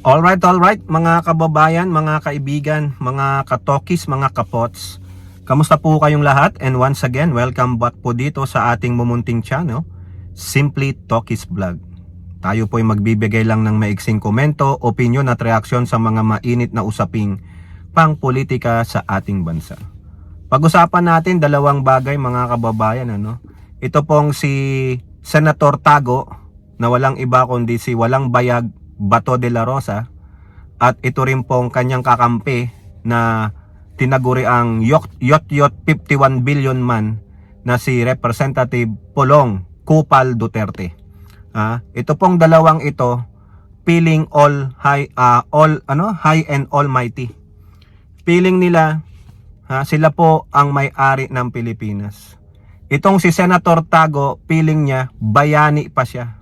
Alright, mga kababayan, mga kaibigan, mga katokis, mga kapots. Kamusta po kayong lahat? And once again, welcome back po dito sa ating mumunting channel, Simply Tokis Vlog. Tayo po ay magbibigay lang ng maiksing komento, opinion at reaksyon sa mga mainit na usaping pang-politika sa ating bansa. Pag-usapan natin dalawang bagay, mga kababayan. Ito pong si Senator Tago, na walang iba kundi si Walang Bayag Bato de la Rosa, at ito rin pong kanyang kakampi na tinaguri ang yot 51 billion man na si Representative Pulong Kupal Duterte. Ito pong dalawang ito feeling high and almighty. Feeling nila sila po ang may-ari ng Pilipinas. Itong si Senator Tago, feeling niya bayani pa siya.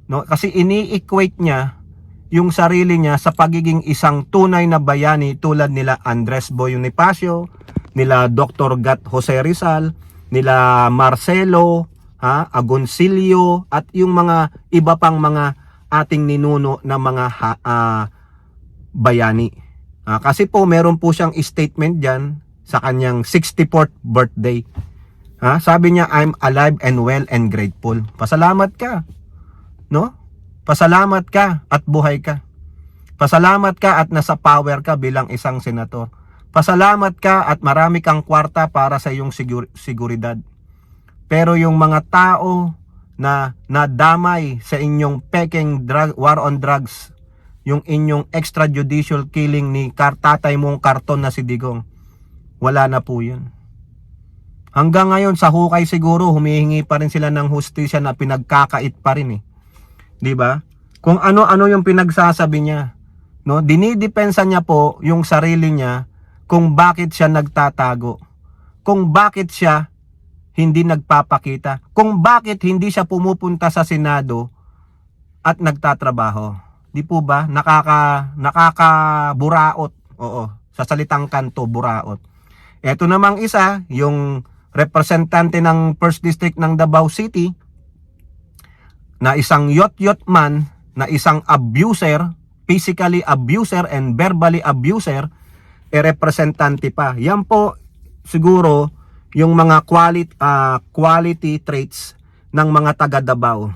No, kasi ini-equate niya yung sarili niya sa pagiging isang tunay na bayani tulad nila Andres Bonifacio, nila Dr. Gat Jose Rizal, nila Marcelo, Agoncillo, at yung mga iba pang mga ating ninuno na mga bayani. Kasi po meron po siyang statement diyan sa kanyang 64th birthday. Sabi niya, I'm alive and well and grateful. Pasalamat ka. No? Pasalamat ka at buhay ka. Pasalamat ka at nasa power ka bilang isang senator. Pasalamat ka at marami kang kwarta para sa iyong seguridad. Pero yung mga tao na nadamay sa inyong peking war on drugs, yung inyong extrajudicial killing ni tatay mong karton na si Digong, wala na po yun. Hanggang ngayon sa hukay siguro humihingi pa rin sila ng hustisya na pinagkakait pa rin 'Di ba? Kung ano-ano yung pinagsasabi niya, no? Dinidepensa niya po yung sarili niya kung bakit siya nagtatago. Kung bakit siya hindi nagpapakita. Kung bakit hindi siya pumupunta sa Senado at nagtatrabaho. Di po ba? Nakakaburaot. Oo, sa salitang kanto, buraot. Ito namang isa, yung representante ng 1st District ng Davao City, na isang yot man, na isang abuser, physically abuser and verbally abuser, representante pa. Yan po siguro yung mga quality traits ng mga taga Davao.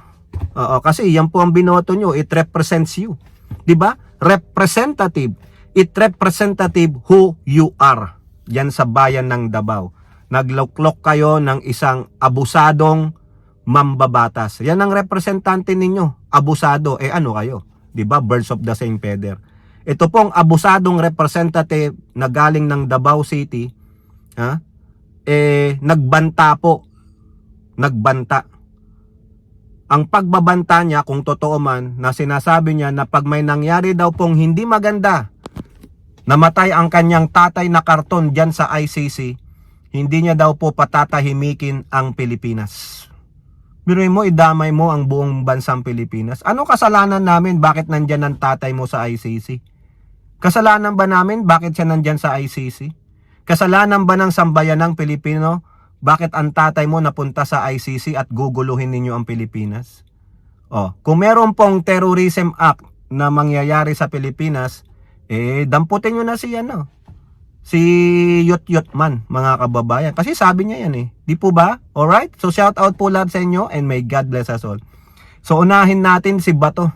Kasi yan po ang binoto nyo, it represents you. 'Di ba? Representative. It representative who you are. Yan sa bayan ng Davao. Nagluklok kayo ng isang abusadong mambabatas. Yan ang representante ninyo. Abusado. Ano kayo? 'Di ba? Birds of the same feather. Ito pong abusadong representative na galing ng Davao City, nagbanta po. Nagbanta. Ang pagbabanta niya, kung totoo man, na sinasabi niya na pag may nangyari daw pong hindi maganda, namatay ang kanyang tatay na karton diyan sa ICC, hindi niya daw po patatahimikin ang Pilipinas. Biruin mo, idamay mo ang buong bansang Pilipinas. Ano kasalanan namin? Bakit nandyan ang tatay mo sa ICC? Kasalanan ba namin? Bakit siya nandyan sa ICC? Kasalanan ba ng sambayanang Pilipino? Bakit ang tatay mo napunta sa ICC at guguluhin ninyo ang Pilipinas? Kung meron pong Terrorism Act na mangyayari sa Pilipinas, damputin nyo na si Yot man, mga kababayan. Kasi sabi niya yan Di po ba? Alright? So shout out po lahat sa inyo and may God bless us all. So unahin natin si Bato.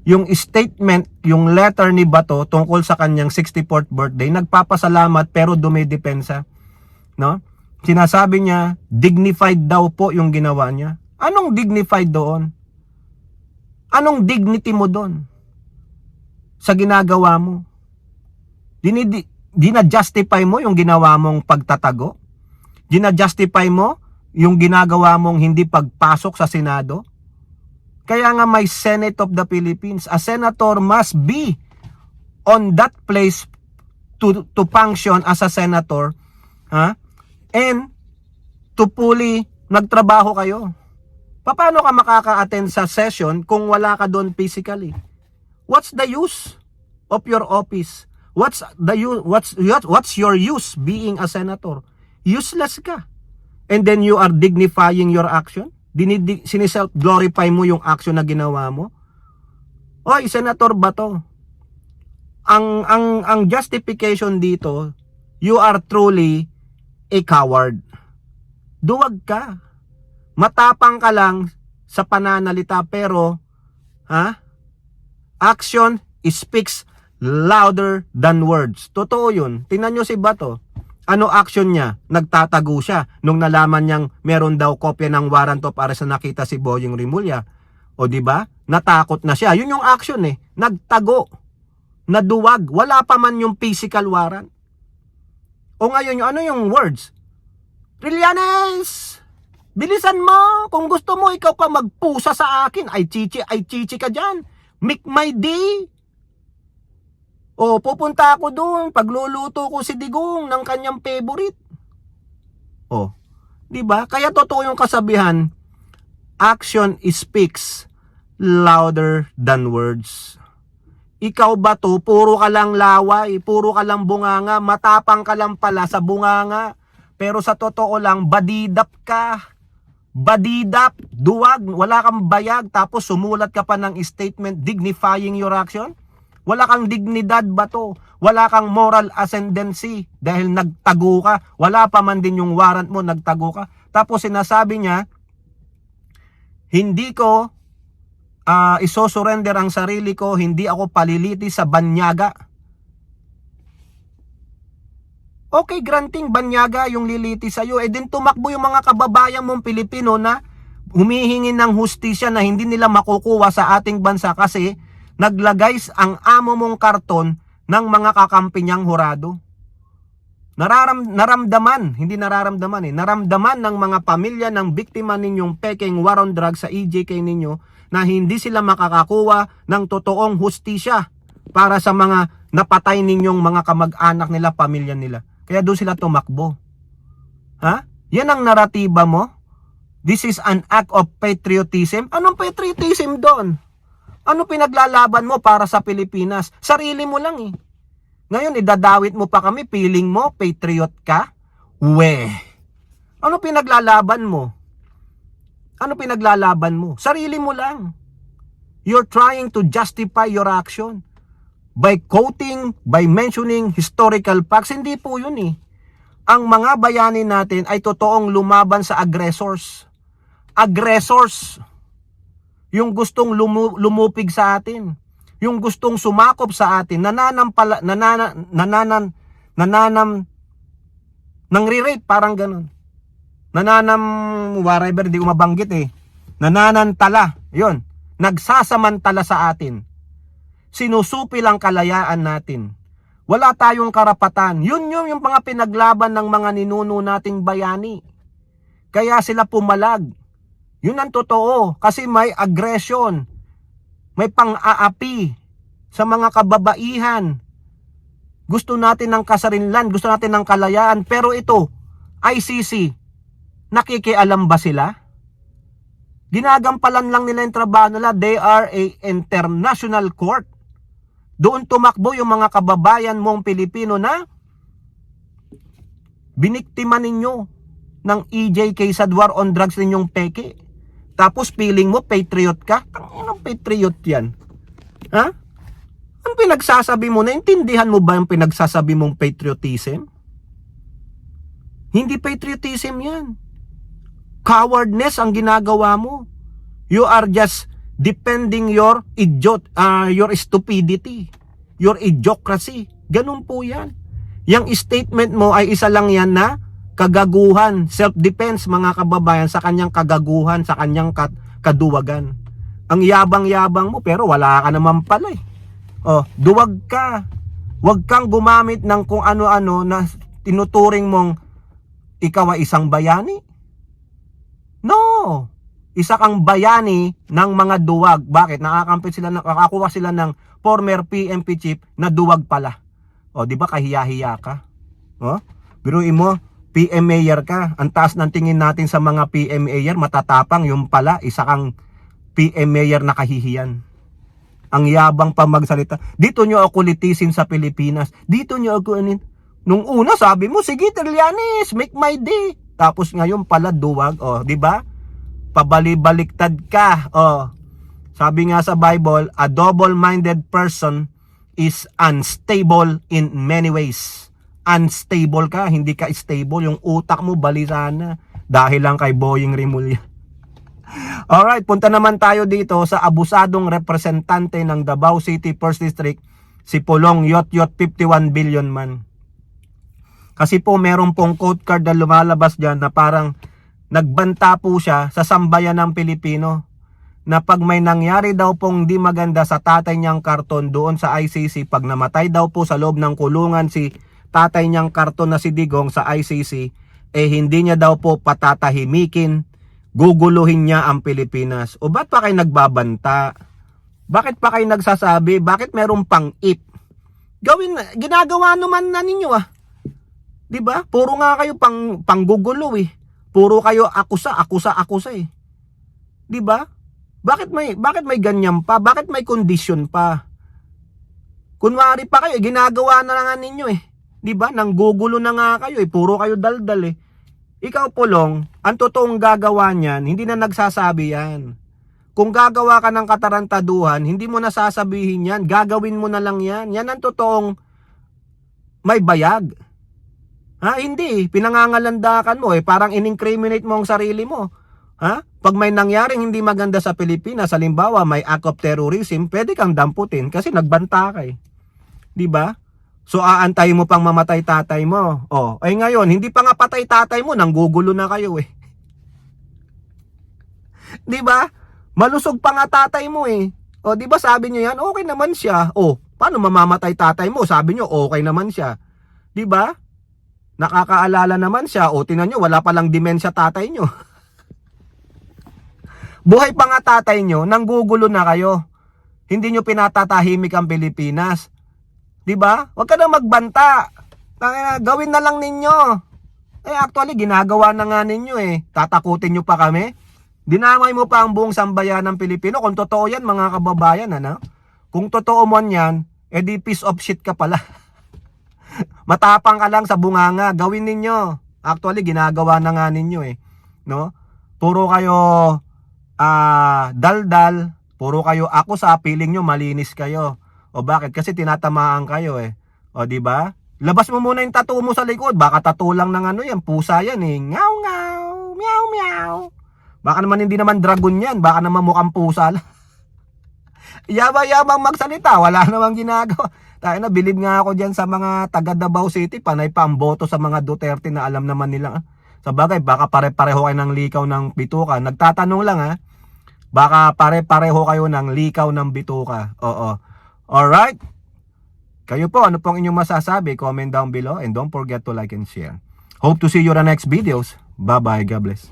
Yung statement, yung letter ni Bato tungkol sa kanyang 64th birthday, nagpapasalamat pero dumidepensa. No? Sinasabi niya, dignified daw po yung ginawa niya. Anong dignified doon? Anong dignity mo doon? Sa ginagawa mo? Dina-justify mo yung ginawa mong pagtatago? Dina-justify mo yung ginagawa mong hindi pagpasok sa Senado? Kaya nga may Senate of the Philippines. A senator must be on that place to function as a senator, and to fully nagtrabaho kayo. Paano ka makaka-attend sa session kung wala ka doon physically? What's the use of your office? What's your use being a senator? Useless ka. And then you are dignifying your action? Siniself-glorify mo yung action na ginawa mo? Oy, Senator Bato, ang justification dito, you are truly a coward. Duwag ka. Matapang ka lang sa pananalita, pero action speaks louder than words. Totoo yun. Tingnan nyo si Bato. Ano action niya? Nagtatago siya nung nalaman niyang meron daw kopya ng warrant of arrest na nakita si Boyeng Rimulya. O di ba? Natakot na siya. Yun yung action eh. Nagtago. Naduwag. Wala pa man yung physical warrant. O ngayon, ano yung words? Trillanes! Bilisan mo! Kung gusto mo, ikaw pa magpusa sa akin. Ay chichi ka dyan. Make my day. O, pupunta ako doon. Pagluluto ko si Digong ng kanyang favorite. O, di ba? Kaya totoo yung kasabihan, action speaks louder than words. Ikaw ba to? Puro ka lang laway, puro ka lang bunganga, matapang ka lang pala sa bunganga. Pero sa totoo lang, badidap ka. Badidap, duwag, wala kang bayag, tapos sumulat ka pa ng statement dignifying your action. Wala kang dignidad ba to? Wala kang moral ascendancy dahil nagtago ka. Wala pa man din yung warrant mo, nagtago ka. Tapos sinasabi niya, hindi ko isosurrender ang sarili ko, hindi ako paliliti sa banyaga. Okay, granting banyaga yung liliti sa'yo. Eh din tumakbo yung mga kababayan mong Pilipino na humihingi ng hustisya na hindi nila makukuha sa ating bansa kasi naglagay ang amo mong karton ng mga kakampi niyang hurado. Naramdaman ng mga pamilya ng biktima ninyong peking war on drugs sa EJK ninyo na hindi sila makakakuha ng totoong hustisya para sa mga napatay ninyong mga kamag-anak nila, pamilya nila. Kaya doon sila tumakbo. Yan ang naratiba mo? This is an act of patriotism? Anong patriotism doon? Ano pinaglalaban mo para sa Pilipinas? Sarili mo lang eh. Ngayon, idadawit mo pa kami, feeling mo, patriot ka? Ano pinaglalaban mo? Ano pinaglalaban mo? Sarili mo lang. You're trying to justify your action by quoting, by mentioning historical facts. Hindi po yun eh. Ang mga bayani natin ay totoong lumaban sa aggressors. Aggressors. Yung gustong lumupig sa atin. Yung gustong sumakop sa atin. Nangre-rape, parang ganun. Whatever, di ko mabanggit eh. Nananantala. Yun. Nagsasamantala sa atin. Sinusupi lang kalayaan natin. Wala tayong karapatan. Yun yung mga pinaglaban ng mga ninuno nating bayani. Kaya sila pumalag. Yun ang totoo. Kasi may aggression. May pang-aapi sa mga kababaihan. Gusto natin ng kasarinlan. Gusto natin ng kalayaan. Pero ito, ICC, nakikialam ba sila? Ginagampalan lang nila yung trabaho nila. They are a international court. Doon tumakbo yung mga kababayan mong Pilipino na biniktima ninyo ng EJK sa war on drugs ninyong peke. Tapos feeling mo patriot ka? Anong patriot yan? Ang pinagsasabi mo, naintindihan mo ba yung pinagsasabi mong patriotism? Hindi patriotism yan. Cowardness ang ginagawa mo. You are just defending your stupidity, your idiocracy. Ganun po yan. Yang statement mo ay isa lang yan na kagaguhan, self-defense mga kababayan sa kanyang kagaguhan, sa kanyang kaduwagan. Ang yabang-yabang mo pero wala ka naman pala eh. Duwag ka. Huwag kang gumamit ng kung ano-ano na tinuturing mong ikaw ay isang bayani. No! Isa kang bayani ng mga duwag. Bakit? Nakakuha sila ng former PNP chief na duwag pala. Di ba kahiya-hiya ka? Biruin mo, PM mayor ka. Ang taas ng tingin natin sa mga PM mayor, matatapang. Yung pala, isa kang PM mayor na kahihiyan. Ang yabang pa magsalita. Dito nyo ako litisin sa Pilipinas. Dito nyo ako nung una sabi mo, sige Trillanes, make my day. Tapos ngayon pala duwag. Di ba? Pabali-baliktad ka. Sabi nga sa Bible, a double-minded person is unstable in many ways. Unstable ka, hindi ka stable. Yung utak mo balisa na dahil lang kay Boying Rimulya. Alright, punta naman tayo dito sa abusadong representante ng Davao City First District, si Pulong Yot 51 billion man. Kasi po meron pong code card na lumalabas dyan na parang nagbanta po siya sa sambayan ng Pilipino na pag may nangyari daw pong di maganda sa tatay niyang karton doon sa ICC, pag namatay daw po sa loob ng kulungan si tatay niyang karton na si Digong sa ICC, hindi niya daw po patatahimikin, guguluhin niya ang Pilipinas. O ba't pa kayo nagbabanta? Bakit pa kayo nagsasabi? Bakit merong pang-ip? Ginagawa naman na ninyo 'Di ba? Puro nga kayo panggugulo Puro kayo akusa eh. 'Di ba? Bakit may ganyan pa? Bakit may condition pa? Kunwari pa kayo, ginagawa na nga ninyo 'Di ba? Nanggugulo na nga kayo puro kayo daldal Ikaw Pulong, ang totoong gagawa niyan, hindi na nagsasabi yan. Kung gagawa ka ng katarantaduhan, hindi mo na sasabihin yan. Gagawin mo na lang yan. Yan ang totoong may bayag. Hindi. Pinangangalandakan mo parang in-incriminate mo ang sarili mo. Pag may nangyaring hindi maganda sa Pilipinas, halimbawa may act of terrorism, pwede kang damputin kasi nagbanta ka 'Di ba? So aantayin mo pang mamatay tatay mo. Ngayon, hindi pa nga patay tatay mo, nanggugulo na kayo 'Di ba? Malusog pa nga tatay mo 'Di ba sabi niyo yan, okay naman siya. Paano mamamatay tatay mo? Sabi niyo okay naman siya. 'Di ba? Nakakaalala naman siya. Tingnan niyo, wala pa lang demensya tatay niyo. Buhay pa nga tatay niyo, nanggugulo na kayo. Hindi niyo pinatatahimik ang Pilipinas. 'Di ba? Huwag ka na magbanta. Gawin na lang ninyo. Actually, ginagawa na nga ninyo Tatakutin niyo pa kami. Dinamay mo pa ang buong sambayan ng Pilipino. Kung totoo yan, mga kababayan, Kung totoo mo yan, di piece of shit ka pala. Matapang ka lang sa bunganga. Gawin ninyo. Actually, ginagawa na nga ninyo No? Puro kayo daldal. Puro kayo ako sa piling nyo, malinis kayo. Bakit? Kasi tinatamaan kayo 'di ba? Labas mo muna yung tattoo mo sa likod. Baka tattoo lang ng yan, pusa yan Ngaw ngaw, meow meow. Baka naman hindi naman dragon yan. Baka naman mukhang pusa lang. Yabang magsalita, wala namang ginagawa. Bilib nga ako dyan sa mga taga Davao City, panay pa ang boto sa mga Duterte na alam naman nila. Sa bagay, baka pare-pareho kayo ng likaw ng bituka. Nagtatanong lang baka pare-pareho kayo ng likaw ng bituka. Alright? Kayo po, ano pong inyong masasabi? Comment down below and don't forget to like and share. Hope to see you on the next videos. Bye-bye. God bless.